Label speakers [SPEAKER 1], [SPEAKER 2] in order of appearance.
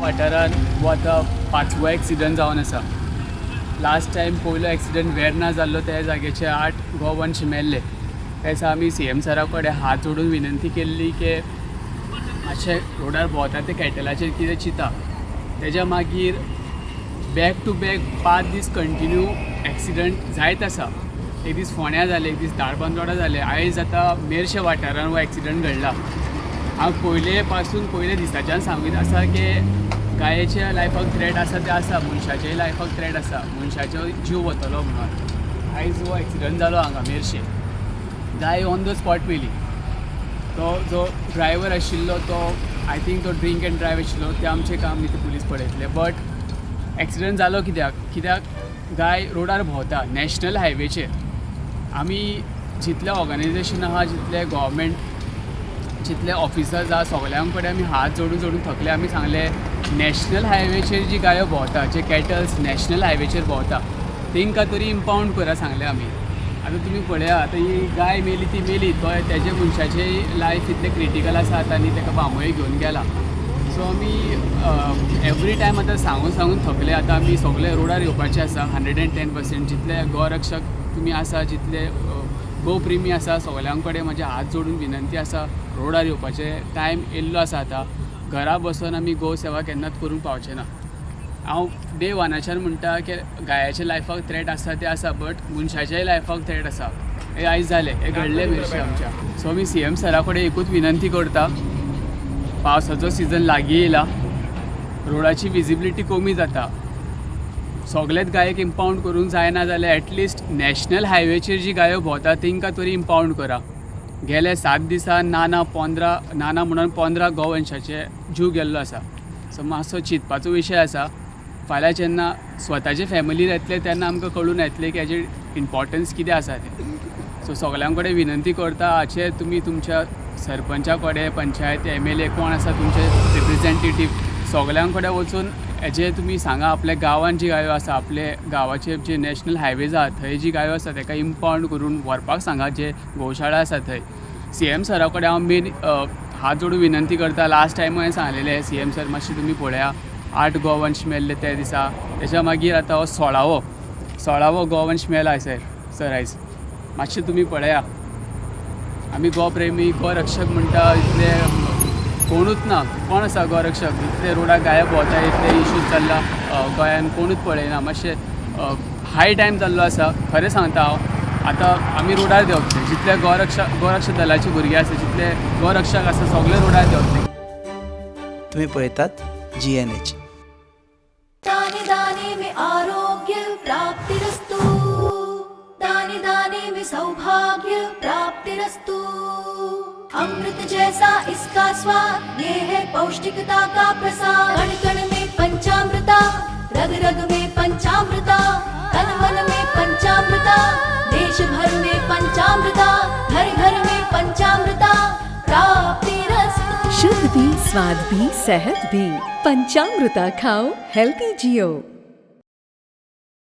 [SPEAKER 1] वाठारान हो आतां 5वो एक्सिडंट जावन आसा. लास्ट टायम पयलो एक्सिडंट वेर्ना जाल्लो त्या जाग्याचे 8 गोवंश मेल्ले. त्या दिसा आमी CM सरा कडेन हात जोडून विनंती केल्ली की मातशे रोडार भोंवता ते कॅटलाचेर कितें चिंता. तेज्या मागीर बॅक टू बॅक 5 दीस कंटिन्यू एक्सिडंट जायत आसा. एक दीस फोण्या जाले, एक दीस दाळबांदोडा जाले, आयज आतां मेरशे वाठारान हो एक्सिडंट घडला. हांव पयले दिसाच्यान सांगीत आसा की गायेच्या लायफाक थ्रेट आसा ते आसा, मनशाच्याय लायफाक थ्रेट आसा, मनशाचो जीव वतलो म्हणून. आयज हो एक्सिडंट जालो हांगा Merces. Guy on the spot मेली. तो जो ड्रायव्हर आशिल्लो तो आय थिंक तो ड्रिंक एंड ड्रायव्ह आशिल्लो, ते आमचें काम न्ही ते पुलीस पळयतले. बट एक्सिडंट जालो कित्याक गाय रोडार भोंवता नॅशनल हायवेचेर. आमी जितले ऑर्गनायजेशन आहा, जितले गव्हर्मेंट, जितले ऑफिसर्स आहा, सगळ्यां कडेन आमी हात जोडून थकले. आमी सांगले नॅशनल हायवेचेर जी गायो भोंवता, जे कॅटल्स नॅशनल हायवेचेर भोंवता, तांकां तरी इम्पावंड करा सांगलें आमी. आतां तुमी पळया, आतां ही गाय मेली ती मेली, तो तेजे मनशाचें लायफ इतलें क्रिटिकल आसा आतां आनी ताका बांबोळे घेवन गेला. सो आमी एवरी टायम आतां सांगून थकले. आतां आमी सगळे रोडार येवपाचे आसा 110%. जितले गोरक्षक तुमी आसा, जितले गोप्रेमी आसा, सगळ्यां कडेन म्हाजे हात जोडून विनंती आसा, रोडार येवपाचे टायम येयल्लो आसा. आतां घरा बसून आमी गो सेवा केन्नाच करूंक पावचे ना. हांव डे वनाच्यान म्हणटा की गायाच्या लायफाक थ्रेट आसा ते आसा, बट मनशाच्याय लायफाक थ्रेट आसा. हे आयज जालें, हे घडलें मेरशे आमच्या. सो आमी CM सरा कडेन एकूच विनंती करता, पावसाचो सिजन लागीं येयला, रोडाची विजिबिलिटी कमी जाता, सगळेच गायेक इम्पावंड करूंक जायना जाल्यार एटलिस्ट नॅशनल हायवेचेर जी गायो भोंवता तांकां तरी इम्पावंड करा. गेले 7 दिसान नाना म्हणून 15 गोवंशाचे जीव गेल्लो आसा. सो मातसो चिंतपाचो विशय आसा. फाल्यां जेन्ना स्वताचे फॅमिलीर येतले तेन्ना आमकां कळून येतलें की हाजें इम्पॉर्टन्स कितें आसा तें. सो सगळ्यां कडेन विनंती करता, हाचे तुमी तुमच्या सरपंचा कडेन, पंचायत, MLA कोण आसा तुमचे रिप्रेझेंटेटीव, सगळ्यां कडेन वचून हेजे तुमी सांगा. आपल्या गांवांत जी गायो आसा, आपले गांवाचे जे नॅशनल हायवेज आहा थंय जी गायो आसा ताका इम्पावंड करून व्हरपाक सांगा, जे गोशाळा आसा थंय. CM सरा कडेन हांव मेन हात जोडून विनंती करता. लास्ट टायम हांवें सांगलेलें, CM सर मातशें तुमी पळया, 8 गोवंश मेल्ले त्या दिसा. तेच्या मागीर आतां हो 16वो गोवंश मेला सर आयज. मातशें तुमी पळया. आमी गोप्रेमी, गोरक्षक म्हणटा, इतले कोणूच ना. कोण आसा गोरक्षक? इतले रोडार गायो भोंवता, इतले इश्यूज चल्ला गोंयान, कोणूच पळयना. मातशें हाय टायम जाल्लो आसा. खरें सांगता हांव. आतां आमी रोडार देंवतले, जितले गोरक्षक दलाचे भुरगे आसा, जितले गोरक्षक आसा, सगळे रोडार देंवतले.
[SPEAKER 2] तुम्ही पळयतात GNH.
[SPEAKER 3] दाने दाने में आरोग्य प्राप्तिरस्तु, दाने दाने में सौभाग्य प्राप्तिरस्तु. अमृत जैसा इसका स्वाद, ये है पौष्टिकता का प्रसाद. कण कण में पंचामृता, रग रग में पंचामृता, तन मन में पंचामृता, देश भर में पंचामृता, घर घर में पंचामृता प्राप्तिरस्तु.
[SPEAKER 4] शुद्ध भी, स्वाद भी, सेहत भी. पंचामृता खाओ, हेल्थी जियो.